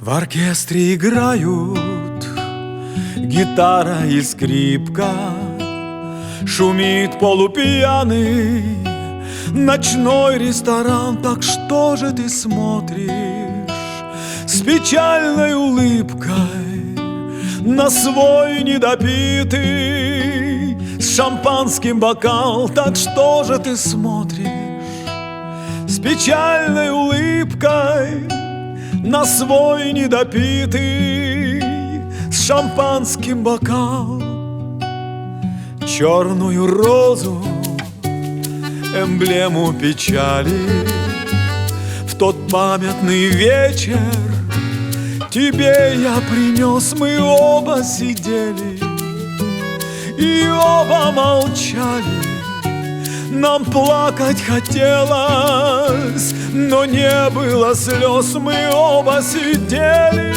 В оркестре играют гитара и скрипка, шумит полупьяный ночной ресторан. Так что же ты смотришь с печальной улыбкой на свой недопитый с шампанским бокал? Так что же ты смотришь с печальной улыбкой на свой недопитый с шампанским бокал? Черную розу, эмблему печали, в тот памятный вечер тебе я принес. Мы оба сидели и оба молчали. Нам плакать хотелось, но не было слез. Мы оба сидели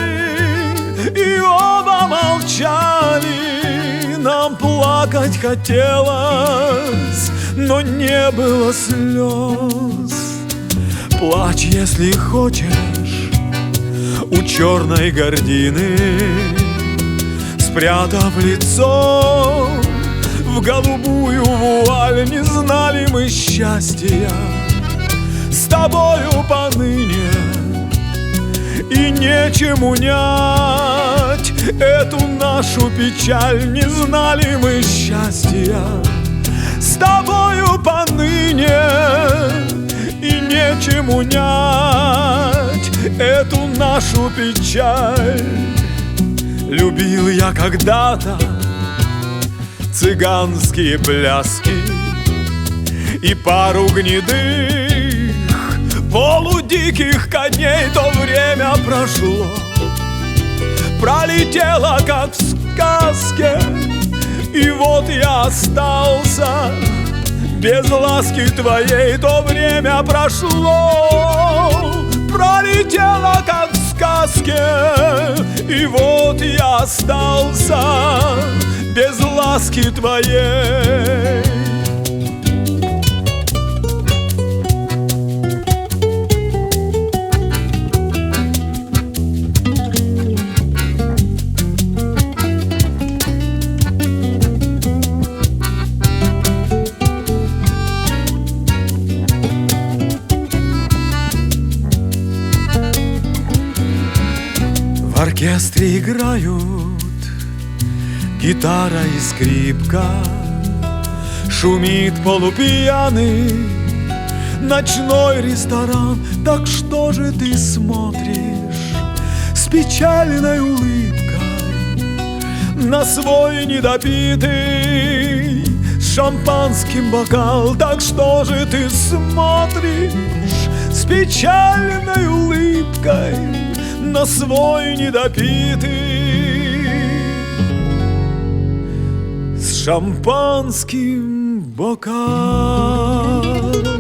и оба молчали. Нам плакать хотелось, но не было слез. Плачь, если хочешь, у черной гардины, спрятав лицо в голубую вуаль. Не знали мы счастья с тобою поныне, и нечем унять эту нашу печаль. Не знали мы счастья с тобою поныне, и нечем унять эту нашу печаль. Любил я когда-то цыганские пляски и пару гнедых полудиких коней. То время прошло, пролетело, как в сказке, и вот я остался без ласки твоей. То время прошло, пролетело, как в сказке, и вот я остался без ласки твоей. В оркестре играют гитара и скрипка, шумит полупьяный ночной ресторан. Так что же ты смотришь с печальной улыбкой на свой недопитый с шампанским бокал? Так что же ты смотришь с печальной улыбкой на свой недопитый с шампанским бокалом?